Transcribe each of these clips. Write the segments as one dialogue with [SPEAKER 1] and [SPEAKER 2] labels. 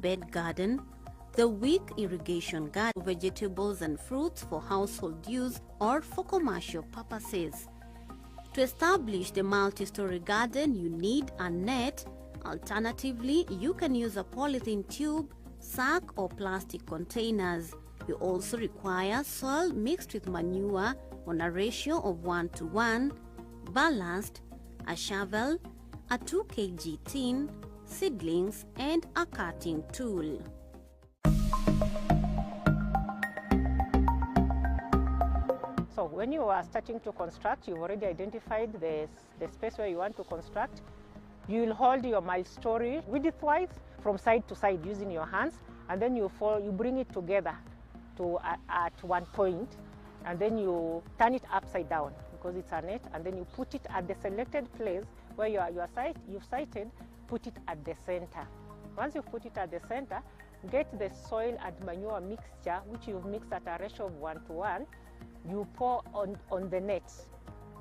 [SPEAKER 1] bed garden, the weak irrigation garden, vegetables and fruits for household use or for commercial purposes. To establish the multi-story garden, you need a net. Alternatively, you can use a polythene tube, sack or plastic containers. You also require soil mixed with manure on a ratio of 1:1, ballast, a shovel, a 2 kg tin, seedlings, and a cutting tool.
[SPEAKER 2] So when you are starting to construct, you've already identified the space where you want to construct. You will hold your mulch-story width-wise from side to side using your hands, and then you bring it together at one point, and then you turn it upside down because it's a net, and then you put it at the selected place where you've sighted, put it at the center. Once you put it at the center, get the soil and manure mixture, which you've mixed at a ratio of 1:1, you pour on the net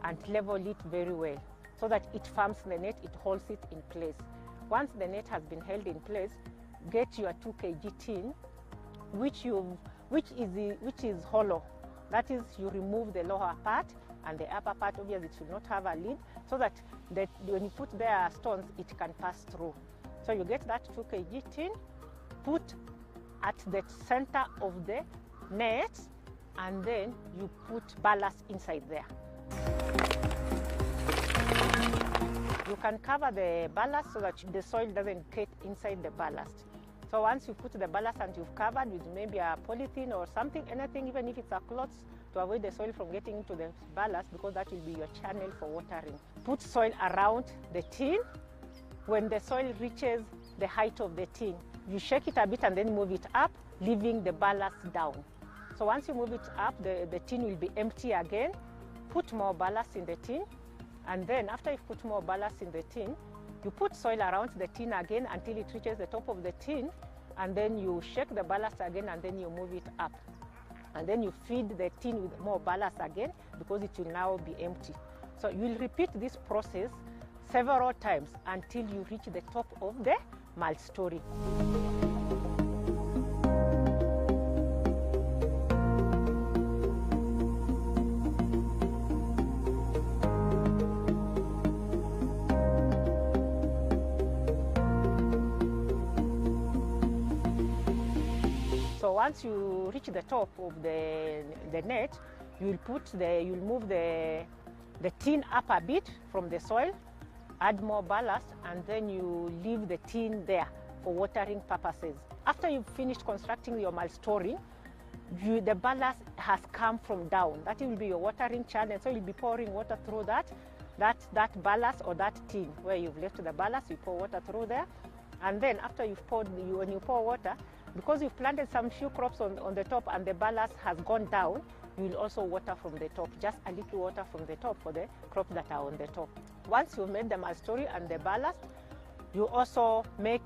[SPEAKER 2] and level it very well so that it firms the net, it holds it in place. Once the net has been held in place, get your 2 kg tin, which is hollow. That is, you remove the lower part, and the upper part obviously it should not have a lid, so that when you put there stones, it can pass through. So you get that 2 kg tin, put at the center of the net, and then you put ballast inside there. You can cover the ballast so that the soil doesn't get inside the ballast. So once you put the ballast and you've covered with maybe a polythene or something, anything, even if it's a cloth, to avoid the soil from getting into the ballast, because that will be your channel for watering. Put soil around the tin. When the soil reaches the height of the tin, you shake it a bit and then move it up, leaving the ballast down. So once you move it up, the tin will be empty again. Put more ballast in the tin, and then after you've put more ballast in the tin, you put soil around the tin again until it reaches the top of the tin, and then you shake the ballast again, and then you move it up. And then you feed the tin with more ballast again, because it will now be empty. So you will repeat this process several times until you reach the top of the mulch-story. So once you reach the top of the net, you'll move the tin up a bit from the soil, add more ballast, and then you leave the tin there for watering purposes. After you've finished constructing your mulch-story, the ballast has come from down. That will be your watering channel, so you'll be pouring water through that ballast or that tin where you've left the ballast. You pour water through there, and then after when you pour water, because you've planted some few crops on the top and the ballast has gone down, you will also water from the top, just a little water from the top for the crops that are on the top. Once you've made the mulch-story and the ballast, you also make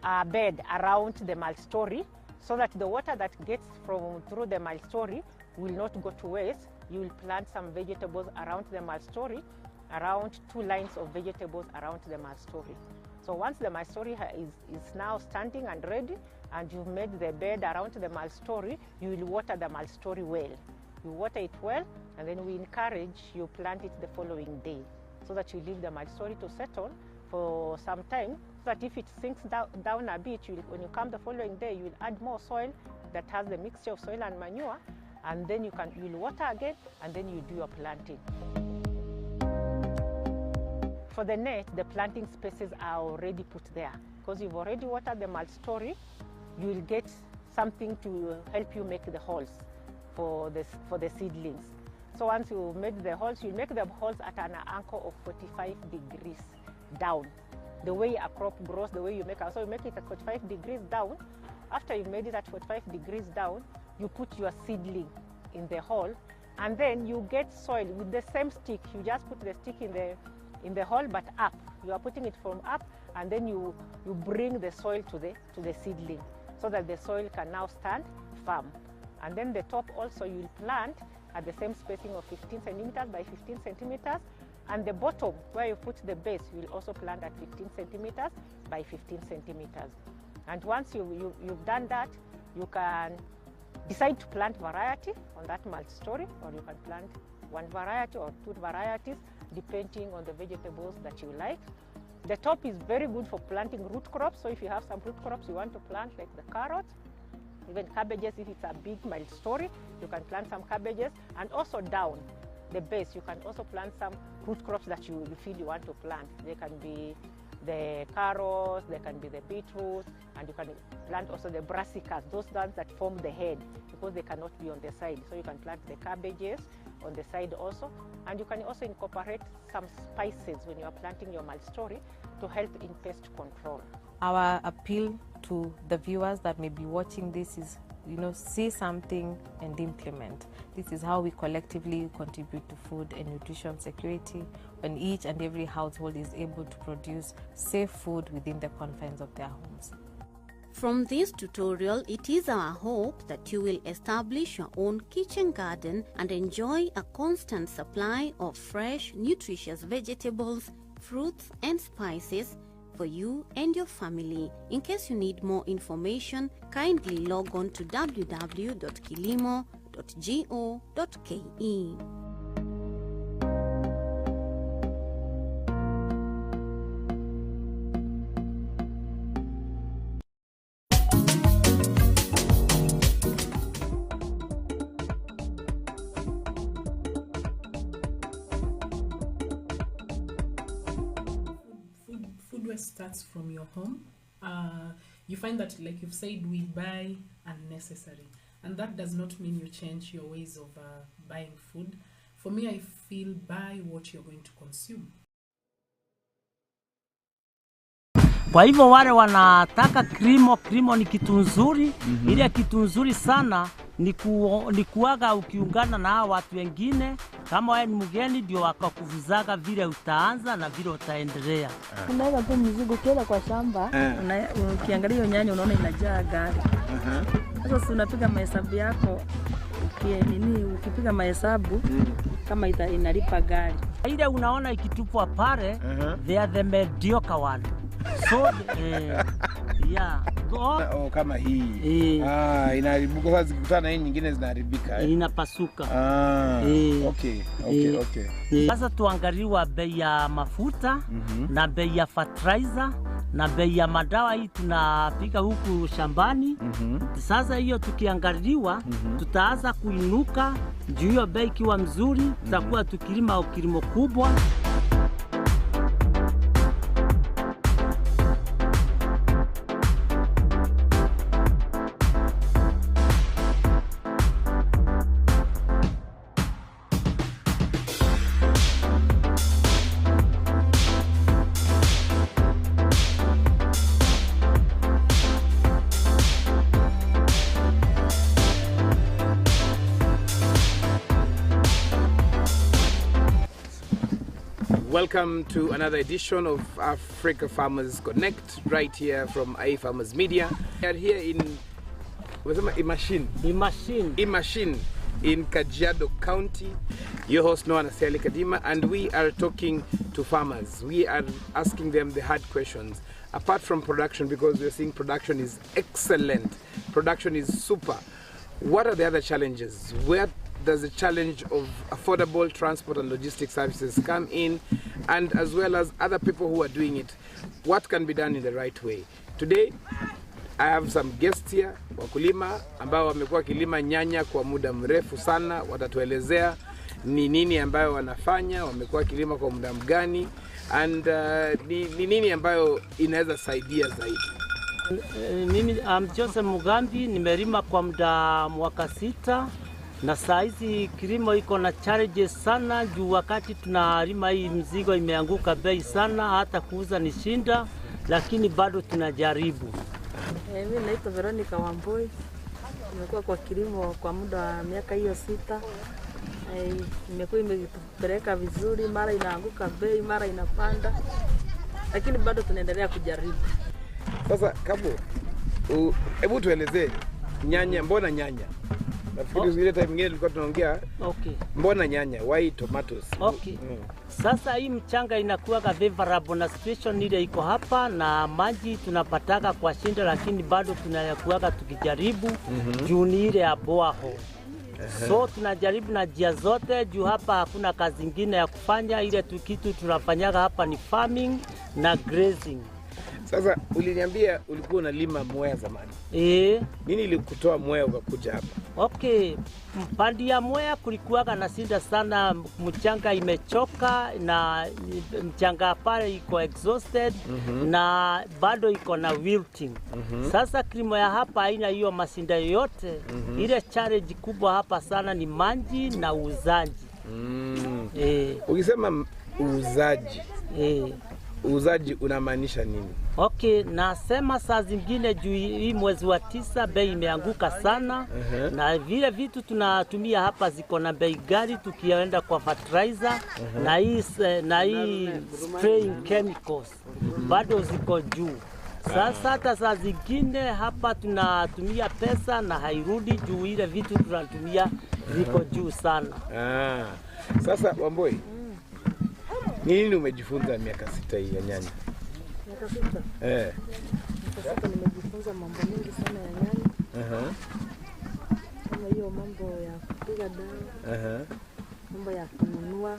[SPEAKER 2] a bed around the mulch-story so that the water that gets through the mulch-story will not go to waste. You will plant some vegetables around the mulch-story, around 2 lines of vegetables around the mulch-story. So once the mulch-story is now standing and ready, and you've made the bed around the mulch-story, you will water the mulch-story well. You water it well, and then we encourage you plant it the following day, so that you leave the mulch-story to settle for some time, so that if it sinks down a bit, when you come the following day, you will add more soil that has the mixture of soil and manure, and then you'll water again, and then you do your planting. For the net, the planting spaces are already put there. Because you've already watered the mulch-story, you will get something to help you make the holes for the seedlings. So once you've made the holes, you make the holes at an angle of 45 degrees down. The way a crop grows, the way you make it. So you make it at 45 degrees down. After you've made it at 45 degrees down, you put your seedling in the hole, and then you get soil with the same stick. You just put the stick in the hole, but up. You are putting it from up, and then you bring the soil to the seedling, so that the soil can now stand firm. And then the top also you will plant at the same spacing of 15 centimeters by 15 centimeters. And the bottom, where you put the base, you will also plant at 15 centimeters by 15 centimeters. And once you've done that, you can decide to plant variety on that multi-story, or you can plant one variety or two varieties depending on the vegetables that you like. The top is very good for planting root crops. So if you have some root crops you want to plant, like the carrots, even cabbages, if it's a big multi-story, you can plant some cabbages. And also down the base, you can also plant some root crops that you feel you want to plant. They can be the carrots, they can be the beetroots, and you can plant also the brassicas, those ones that form the head, because they cannot be on the side. So you can plant the cabbages on the side also. And you can also incorporate some spices when you are planting your multi-story to help in pest control.
[SPEAKER 3] Our appeal to the viewers that may be watching this is, see something and implement. This is how we collectively contribute to food and nutrition security when each and every household is able to produce safe food within the confines of their homes.
[SPEAKER 1] From this tutorial, it is our hope that you will establish your own kitchen garden and enjoy a constant supply of fresh, nutritious vegetables, fruits and spices for you and your family. In case you need more information, kindly log on to www.kilimo.go.ke.
[SPEAKER 4] Food waste starts from your home. You find that, like you've said, we buy unnecessary, and that does not mean you change your ways of buying food. For me, I feel buy what you're going to consume.
[SPEAKER 5] Kwa hivyo wale wanataka kilimo ni kitu nzuri. Ile kitu nzuri sana ni kuaga ukiungana na hao watu wengine. Kama wewe ni mgeni ndio wakakuvizaga vile utaanza na vile utaendelea.
[SPEAKER 6] Unaweza tu mzigo kila kwa shamba, ukiangalia hiyo nyanya unaona inajaa gari. Sasa unapiga mahesabu yako, ukipiga mahesabu kama inalipa gari.
[SPEAKER 5] Ile unaona ikitupwa pale, they are the mediocre one. So yeah.
[SPEAKER 7] Kama hii. Inaharibuka sasa, zikikutana hii nyingine zinaharibika.
[SPEAKER 5] Inapasuka.
[SPEAKER 7] Okay.
[SPEAKER 5] Sasa tuangaliwa bei ya mafuta na bei ya fertilizer na bei ya madawa hii tunapiga huku shambani. Sasa hiyo tukiangaliwa tutaanza kuinuka juu hiyo bei kiwa mzuri, tutakuwa tukilima kilimo kubwa.
[SPEAKER 7] Welcome to another edition of Africa Farmers Connect, right here from AFarmers Media. We are here in Imashine in Kajiado County. Your host Noah Naseli Kadima, and we are talking to farmers. We are asking them the hard questions. Apart from production, because we're seeing production is excellent, production is super. What are the other challenges? Where does the challenge of affordable transport and logistics services come in, and as well as other people who are doing it? What can be done in the right way? Today, I have some guests here, wakulima ambao wamekuwa kilima nyanya kwa muda mrefu sana. Watatuelezea ni nini ambayo wanafanya, wamekuwa kilima kwa muda mgani, and ni nini ambayo inaweza saidia zaidi.
[SPEAKER 5] Mimi Joseph Mugambi, nimelima kwa muda mwaka 6. Na saizi kilimo iko na challenges sana juu wakati tunalima hii mzigo imeanguka bei sana, hata kuuza ni shinda, lakini bado tunajaribu.
[SPEAKER 6] Mimi naitwa Veronica Wamboi. Nimekuwa kwa kilimo kwa muda wa miaka hiyo 6. Nimekuwa imepeleka vizuri, mara inaanguka bei, mara inapanda, lakini bado tunaendelea kujaribu.
[SPEAKER 7] Sasa Kabo, hebu tuelezee nyanya, mbona nyanya? Nafikiri ile time nyingine tulikuwa tunaongea.
[SPEAKER 5] Okay.
[SPEAKER 7] Mbona nyanya? Why tomatoes?
[SPEAKER 5] Okay. Sasa hii mchanga inakuwa favorable na situation ile iko hapa na maji tunapataka kwa shinda, lakini bado tunayakuaga tukijaribu juu ni ile ya borehole. So tunajaribu na njia zote juu hapa hakuna kazi nyingine ya kufanya, ile kitu tunafanyaga hapa ni farming na grazing.
[SPEAKER 7] Sasa uliniambia ulikuwa unalima mwea zamani. Nini ilikutoa mwea ukakuja hapa?
[SPEAKER 5] Okay, mpandi ya mwea kulikuwaga na shida sana, mchanga imechoka na mchanga pale iko exhausted na bado iko na wilting. Sasa kilimo ya hapa haina hiyo masinda yoyote. Ile challenge kubwa hapa sana ni maji na uuzaji.
[SPEAKER 7] Ukisema uuzaji, uuzaji unamaanisha nini?
[SPEAKER 5] Okay, nasema saa zingine juu hii mwezi wa 9 bei imeanguka sana na vile vitu tunatumia hapa ziko na bei ghali tukienda kwa fertilizer na hii spraying chemicals bado ziko juu. Sasa hata saa zingine hapa tunatumia pesa na hairudi juu ile vitu tunatumia ziko juu sana.
[SPEAKER 7] Sasa Wamboi, nini umejifunza miaka 6 hii ya nyanya?
[SPEAKER 6] Miaka 6? Sasa nimejifunza mambo mengi sana ya nyanya. Kama hiyo mambo ya kupiga dawa. Mambo ya kununua.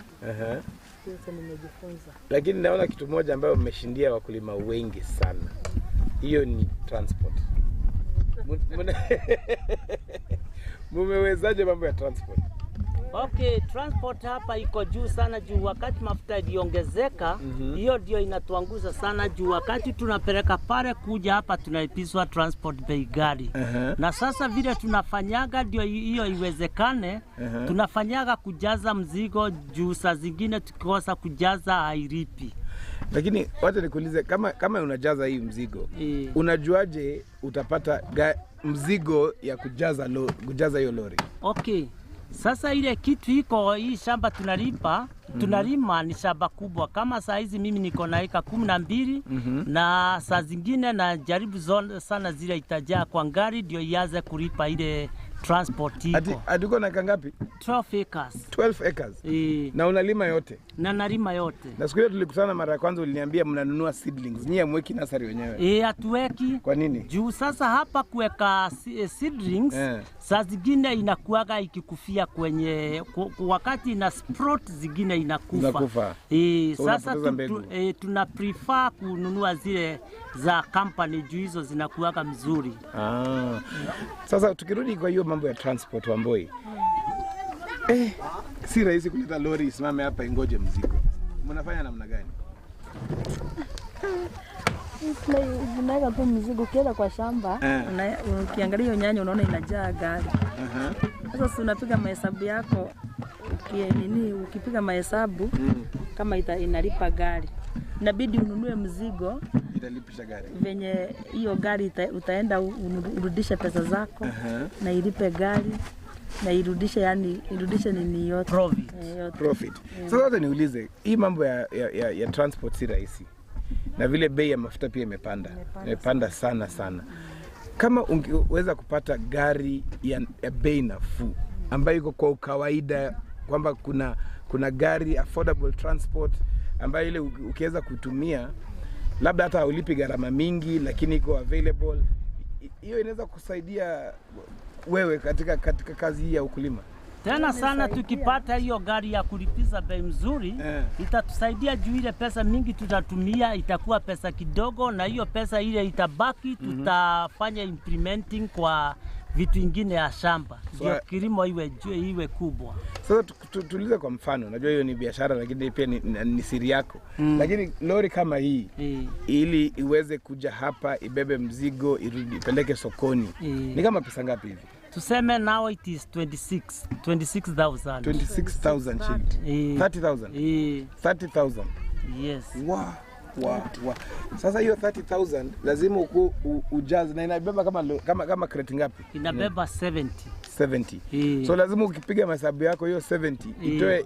[SPEAKER 6] Yote nimejifunza.
[SPEAKER 7] Lakini naona kitu moja ambayo mmeshindia wakulima wengi sana. Hiyo ni transport. Mumewezaje mambo ya transport?
[SPEAKER 5] Okay, transport hapa iko juu sana juu wakati mafuta iliongezeka, hiyo ndio inatuanguza sana juu wakati tunapeleka pale kuja hapa tunaipiswa transport bei ghali. Na sasa vile tunafanyaga ndio hiyo iwezekane, tunafanyaga kujaza mzigo juu saa zingine tukikosa kujaza hailipi.
[SPEAKER 7] Lakini wacha nikuulize, kama unajaza hii mzigo, unajuaje utapata mzigo ya kujaza hiyo lori?
[SPEAKER 5] Okay. Sasa ile kitu iko hii shamba tunalima ni shamba kubwa. Kama saa hizi mimi niko na eka 12 na saa zingine na jaribu sana zile itajaa kwa ngari ndio iaze kulipa ile transport iko.
[SPEAKER 7] Ati uko na eka ngapi?
[SPEAKER 5] 12 acres.
[SPEAKER 7] 12 acres? Na unalima yote?
[SPEAKER 5] Na nalima yote.
[SPEAKER 7] Na siku ile tulikutana mara ya kwanza uliniambia mnanunua seedlings. Nyie hamweki nursery wenyewe?
[SPEAKER 5] Hatuweki.
[SPEAKER 7] Kwa nini?
[SPEAKER 5] Juu sasa hapa kuweka seedlings saa zingine inakuaga ikikufia kwenye wakati ina sprout zingine inakufa. Sasa tuna prefer kununua zile za company juu hizo zinakuaga mzuri.
[SPEAKER 7] Sasa tukirudi kwa hiyo mambo ya transport Wamboi. Si rahisi kuleta lori isimame hapa ingoje mzigo. Mnafanya namna gani?
[SPEAKER 6] Unaweka tu mzigo ukienda kwa shamba, ukiangalia hiyo nyanya unaona inajaa gari. Sasa unapiga mahesabu yako, ukipiga mahesabu kama inalipa gari. Inabidi ununue mzigo
[SPEAKER 7] italipisha gari.
[SPEAKER 6] Venye hiyo gari utaenda urudishe pesa zako na ilipe gari na irudishe nini yote.
[SPEAKER 7] Profit. Sasa wote niulize, hii mambo ya transport si rahisi. Na vile bei ya mafuta pia imepanda sana. Kama ungeweza kupata gari ya bei nafuu ambayo iko kwa kawaida, kwamba kuna gari affordable transport ambayo ile ukiweza kutumia labda hata ulipi gharama mingi lakini iko available, hiyo inaweza kusaidia wewe katika kazi hii ya ukulima.
[SPEAKER 5] Tena sana tukipata hiyo gari ya kulipiza bei mzuri, itatusaidia juu ile pesa mingi tutatumia itakuwa pesa kidogo, na hiyo pesa ile itabaki tutafanya implementing kwa vitu vingine ya shamba. Ndio kilimo iwe kubwa.
[SPEAKER 7] Sasa tuulize kwa mfano, najua hiyo ni biashara lakini pia ni siri yako. Lakini lori kama hii ili iweze kuja hapa ibebe mzigo irudi peleke sokoni, ni kama pesa ngapi hivi?
[SPEAKER 5] Tuseme now it is 26,000.
[SPEAKER 7] 26,000 shillings. 30,000. 30,000.
[SPEAKER 5] Yes.
[SPEAKER 7] Wow. Sasa hiyo 30,000 lazima ujaze na inabeba kama crate ngapi?
[SPEAKER 5] Inabeba 70.
[SPEAKER 7] So lazima ukipiga mahesabu yako hiyo 70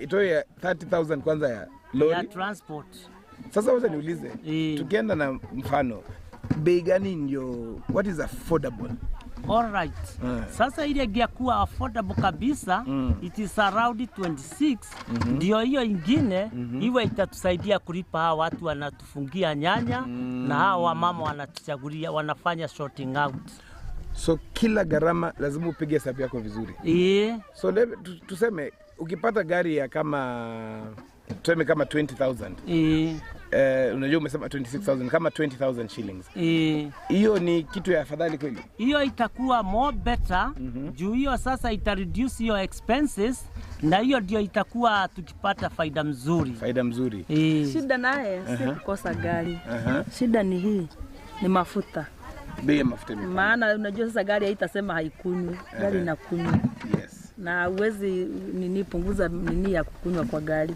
[SPEAKER 7] itoe 30,000 kwanza ya lori
[SPEAKER 5] ya transport.
[SPEAKER 7] Sasa wacha niulize, tukienda na mfano, bei gani ndio what is affordable?
[SPEAKER 5] Alright. Sasa ile ingekuwa affordable kabisa, it is around 26. Ndio hiyo ingine iwe itatusaidia kulipa hawa watu wanatufungia nyanya na hawa wamama wanatuchagulia, wanafanya sorting out.
[SPEAKER 7] So kila gharama lazima upige hesabu yako vizuri. So tuseme ukipata gari ya kama 20,000. Unajua umesema 26,000, kama 20,000 shillings. Hiyo ni kitu ya afadhali kweli?
[SPEAKER 5] Hiyo itakuwa more better, juu hiyo sasa ita reduce your expenses, na hiyo ndio itakuwa tukipata faida mzuri.
[SPEAKER 7] Faida mzuri.
[SPEAKER 6] Shida naye si kukosa gari. Shida ni hii, ni mafuta.
[SPEAKER 7] Bei ya mafuta ni.
[SPEAKER 6] Maana unajua sasa gari haitasema haikunywi, gari inakunywa.
[SPEAKER 7] Yes.
[SPEAKER 6] Na uwezi punguza nini ya kukunywa kwa gari.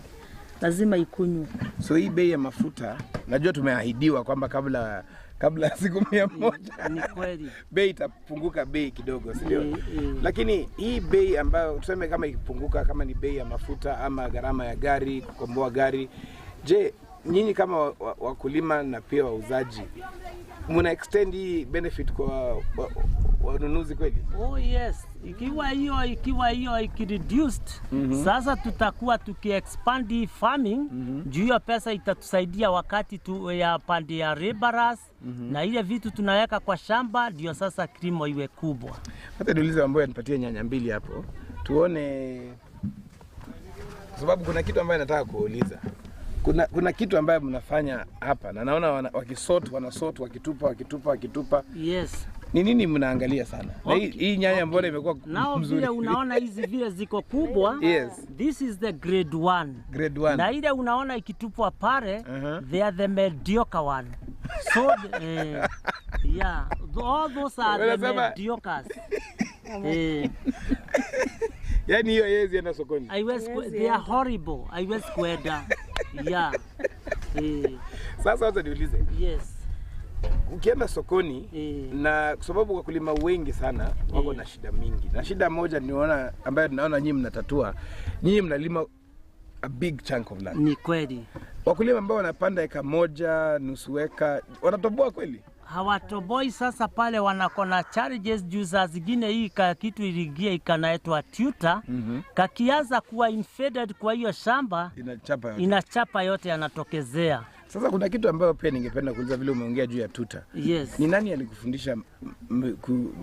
[SPEAKER 6] Lazima ikunywe.
[SPEAKER 7] So hii bei ya mafuta, najua tumeahidiwa kwamba kabla siku 100
[SPEAKER 5] ni kweli
[SPEAKER 7] bei itapunguka bei kidogo, si ndio? Lakini hii bei ambayo tuseme kama ikipunguka, kama ni bei ya mafuta ama gharama ya gari, kukomboa gari, je, nyinyi kama wakulima na pia wauzaji muna extend hii benefit kwa wanunuzi kweli?
[SPEAKER 5] Oh yes, ikiwa hiyo ikireduced, sasa tutakuwa tukiexpand farming, juu hiyo pesa itatusaidia wakati ya pande ya laborers, na ile vitu tunaweka kwa shamba ndio sasa kilimo iwe kubwa.
[SPEAKER 7] Hata niulize mambo yanipatie nyanya mbili hapo tuone, sababu kuna kitu ambayo nataka kuuliza. Kuna kitu ambayo mnafanya hapa na naona wanasort wakitupa.
[SPEAKER 5] Yes.
[SPEAKER 7] Ni nini mnaangalia sana? Okay. Na hii nyanya mbona imekuwa mzuri?
[SPEAKER 5] Vile unaona hizi vile ziko kubwa.
[SPEAKER 7] Yes.
[SPEAKER 5] This is the grade 1.
[SPEAKER 7] Grade 1.
[SPEAKER 5] Na ile unaona ikitupwa pale, they are the mediocre one. So yeah, all those are the mediocres.
[SPEAKER 7] Yani hiyo yezi enda sokoni.
[SPEAKER 5] They are horrible. I was kwenda. Yeah.
[SPEAKER 7] Sasa wacha niulize.
[SPEAKER 5] Yes.
[SPEAKER 7] Ukienda sokoni na kwa sababu wakulima wengi sana wako na shida mingi. Na shida moja niona ambayo tunaona nyinyi mnatatua. Nyinyi mnalima a big chunk of land.
[SPEAKER 5] Ni kweli.
[SPEAKER 7] Wakulima ambao wanapanda eka moja, nusu eka, wanatoboa kweli?
[SPEAKER 5] Hawatoboi. Sasa pale wanakona challenges juu za zingine hii kitu iligia ikanaitwa tutor, kakianza kuwa infeded kwa hiyo shamba, inachapa yote yanatokezea.
[SPEAKER 7] Sasa kuna kitu ambayo pia ningependa kuuliza, vile umeongea juu ya tutor.
[SPEAKER 5] Yes.
[SPEAKER 7] Ni nani alikufundisha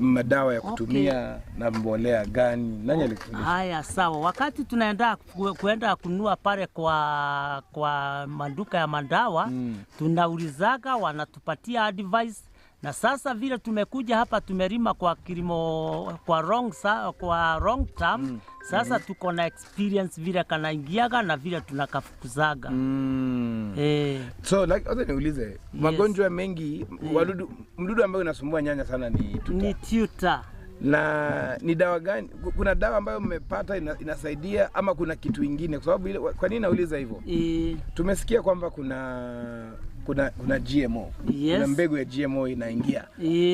[SPEAKER 7] madawa ya kutumia na mbolea gani? Nani alikufundisha?
[SPEAKER 5] Haya, sawa. Wakati tunaenda kuenda kununua pale kwa maduka ya madawa, tunaulizaga, wanatupatia advice. Na sasa vile tumekuja hapa tumerima kwa kilimo kwa wrong term, sasa tuko na experience vile kanaingiaga na vile tunakafukuzaga.
[SPEAKER 7] So like oza niulize, magonjwa mengi, mdudu ambayo unasumbua nyanya sana ni tutor.
[SPEAKER 5] Ni tutor.
[SPEAKER 7] Na ni dawa gani? Kuna dawa ambayo mmepata inasaidia ama kuna kitu ingine? Kwa sababu kwa nini nauliza hivyo? Tumesikia kwamba kuna GMO.
[SPEAKER 5] Yes.
[SPEAKER 7] Kuna mbegu ya GMO inaingia.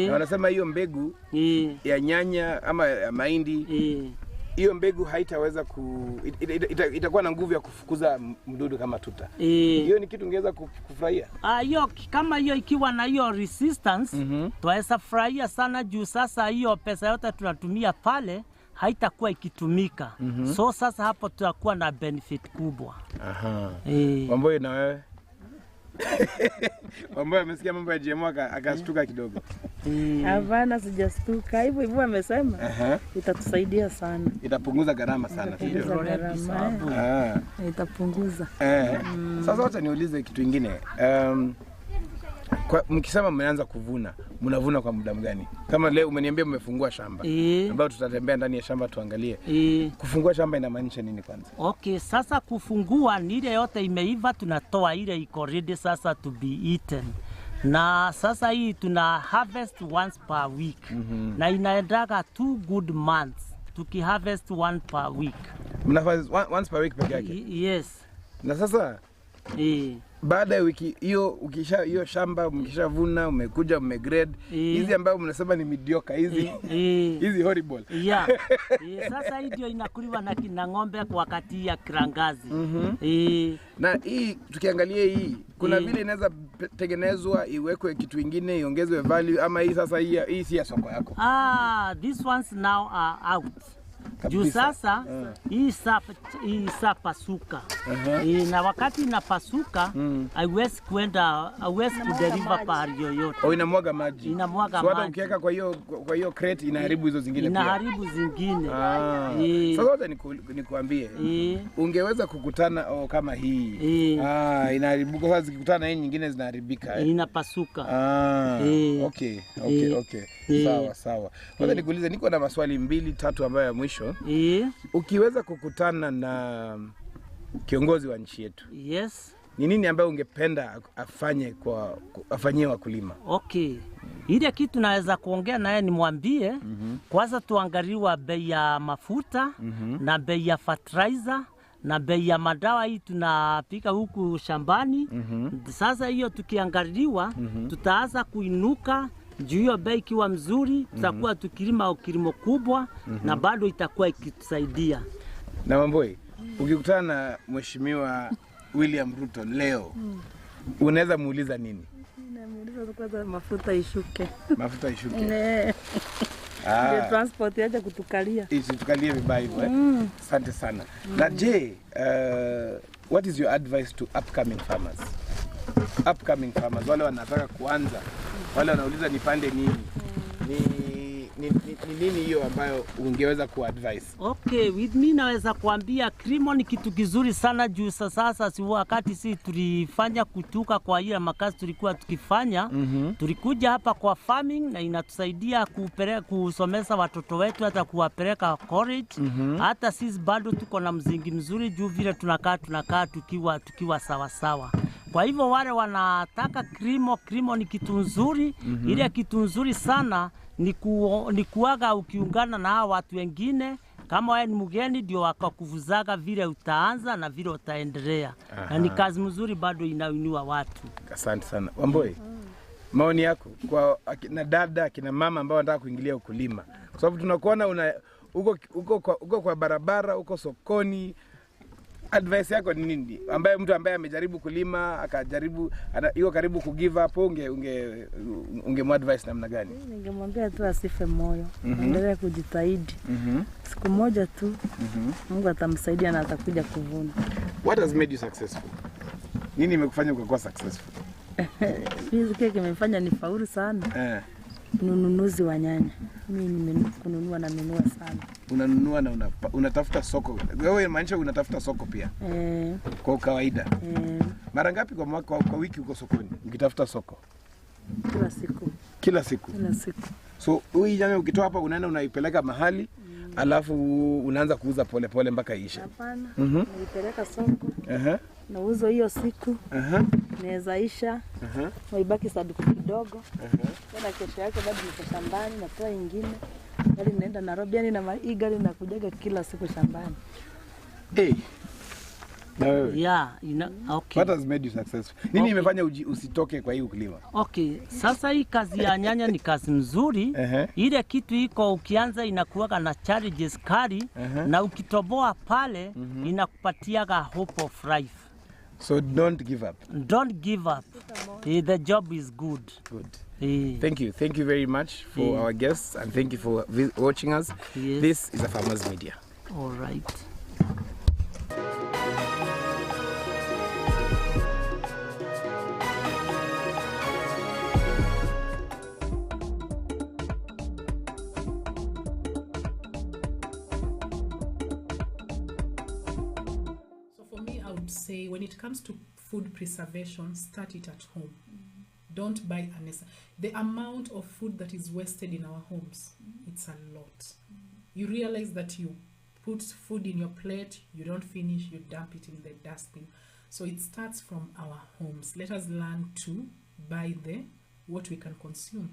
[SPEAKER 7] Na wanasema hiyo mbegu ya nyanya ama ya mahindi, hiyo mbegu haitaweza itakuwa na nguvu ya kufukuza mdudu kama tutor. Hiyo ni kitu ungeweza kufurahia?
[SPEAKER 5] Hiyo kama hiyo ikiwa na hiyo resistance, twaweza furahia sana juu sasa hiyo pesa yote tunatumia pale haitakuwa ikitumika. So sasa hapo tutakuwa na benefit kubwa.
[SPEAKER 7] Mambo na wewe? Mambo amesikia mambo ya GMO akastuka kidogo.
[SPEAKER 6] Hapana, sijastuka. Hivyo amesema itatusaidia sana.
[SPEAKER 7] Itapunguza gharama sana, sio?
[SPEAKER 6] Itapunguza.
[SPEAKER 7] Sasa wacha niulize kitu kingine. Mkisema mmeanza kuvuna, mnavuna kwa muda gani? Kama leo umeniambia mmefungua shamba, ambao tutatembea ndani ya shamba tuangalie. Kufungua shamba inamaanisha nini kwanza?
[SPEAKER 5] Okay, sasa kufungua ni ile yote imeiva, tunatoa ile iko ready sasa to be eaten. Na sasa hii tuna harvest once per week. Na inaendaga 2 good months tukiharvest 1 per week.
[SPEAKER 7] Mnafanya once per week peke yake?
[SPEAKER 5] Yes.
[SPEAKER 7] Na sasa baada ya wiki hiyo hiyo shamba mkishavuna, umekuja umegrade hizi ambayo mnasema ni mediocre hizi hizi horrible.
[SPEAKER 5] Yeah. Sasa hii ndio inakuliwa na ng'ombe kwa wakati ya kirangazi.
[SPEAKER 7] Na hii tukiangalia hii kuna vile inaweza tengenezwa iwekwe kitu kingine iongezwe value, ama hii sasa hii si ya soko yako?
[SPEAKER 5] These ones now are out. Juu sasa hii pasuka. Na wakati inapasuka haiwezi kuderiva pahali yoyote.
[SPEAKER 7] Inamwaga maji.
[SPEAKER 5] Inamwaga
[SPEAKER 7] maji.
[SPEAKER 5] So
[SPEAKER 7] hata ukiweka kwa hiyo crate inaharibu hizo zingine pia.
[SPEAKER 5] Inaharibu zingine.
[SPEAKER 7] Sasa wacha nikuambie. Ungeweza kukutana kama hii. Inaharibuka, sasa zikikutana hii nyingine zinaharibika.
[SPEAKER 5] Inapasuka.
[SPEAKER 7] Okay. Sawa. Wacha nikuulize, niko na maswali 2-3 ambayo ya mwisho. Ukiweza kukutana na kiongozi wa nchi yetu.
[SPEAKER 5] Yes.
[SPEAKER 7] Ni nini ambayo ungependa afanyie wakulima?
[SPEAKER 5] Okay. Ile kitu naweza kuongea naye nimwambie, kwanza tuangaliwa bei ya mafuta na bei ya fertilizer na bei ya madawa hii tunapika huku shambani. Sasa hiyo tukiangaliwa tutaanza kuinuka. Juu hiyo bei ikiwa mzuri, tutakuwa tukilima kilimo kubwa na bado itakuwa ikitusaidia.
[SPEAKER 7] Na Wamboi, ukikutana na Mheshimiwa William Ruto leo, unaweza muuliza nini?
[SPEAKER 6] Namuuliza kwanza mafuta ishuke.
[SPEAKER 7] Mafuta ishuke.
[SPEAKER 6] Ndio transport yaje kutukalia.
[SPEAKER 7] Isitukalie vibaya hivyo. Asante sana. Na je, what is your advice to upcoming farmers? Wale wanataka kuanza, wale wanauliza nipande nini? Ni nini hiyo ambayo ungeweza kuadvise?
[SPEAKER 5] Okay, with me naweza kuambia kilimo ni kitu kizuri sana juu sasa si wakati si tulifanya kutuka kwa ile makazi tulikuwa tukifanya, tulikuja hapa kwa farming na inatusaidia kusomesha watoto wetu, hata kuwapeleka college. Hata sisi bado tuko na mzingi mzuri juu vile tunakaa tukiwa sawa. Kwa hivyo wale wanataka kilimo ni kitu nzuri. Ile kitu nzuri sana ni kuaga ukiungana na hawa watu wengine. Kama wewe ni mgeni ndio wakakuvuzaga vile utaanza na vile utaendelea. Na ni kazi mzuri bado inainua watu.
[SPEAKER 7] Asante sana. Wamboi, maoni yako kwa na dada kina mama ambao wanataka kuingilia ukulima? Kwa sababu tunakuona uko kwa barabara, uko sokoni. Advice yako ni nini? Mtu ambaye amejaribu kulima akajaribu yuko karibu ku give up, ungemadvise namna gani?
[SPEAKER 6] Ningemwambia tu asife moyo, endelee kujitahidi. Siku moja tu Mungu atamsaidia na atakuja kuvuna.
[SPEAKER 7] What has made you successful? Nini imekufanya ukakuwa successful?
[SPEAKER 6] Hizi kile imefanya ni faulu sana. Ununuzi wa nyanya. Mimi kununua na minua sana.
[SPEAKER 7] Unanunua na unatafuta soko. Wewe maanisha unatafuta soko pia? Kwa kawaida. Mara ngapi kwa wiki uko sokoni ukitafuta soko? Kila siku. So hii nyanya ukitoa hapa unaenda unaipeleka mahali, alafu unaanza kuuza pole mpaka iishe?
[SPEAKER 6] Hapana. Naipeleka soko. Nauza hiyo siku. Naweza isha. Waibaki saduku kidogo. Tena kesho yake bado niko shambani natoa nyingine. Gari naenda Nairobi, yani na hii gari nakujaga kila siku shambani.
[SPEAKER 7] Na wewe?
[SPEAKER 5] Yeah, okay.
[SPEAKER 7] What has made you successful? Nini imefanya usitoke kwa hii ukulima?
[SPEAKER 5] Okay, sasa hii kazi ya nyanya ni kazi mzuri. Ile kitu iko ukianza inakuwa na challenges kali, na ukitoboa pale inakupatiaga hope of life.
[SPEAKER 7] So don't give up.
[SPEAKER 5] Don't give up. The job is good.
[SPEAKER 7] Thank you very much for our guests, and thank you for watching us. This is AFarmers Media.
[SPEAKER 5] All right.
[SPEAKER 4] Say when it comes to food preservation, start it at home. Don't buy unnecessary. The amount of food that is wasted in our homes, it's a lot. You realize that you put food in your plate, you don't finish, you dump it in the dustbin. So it starts from our homes. Let us learn to buy what we can consume.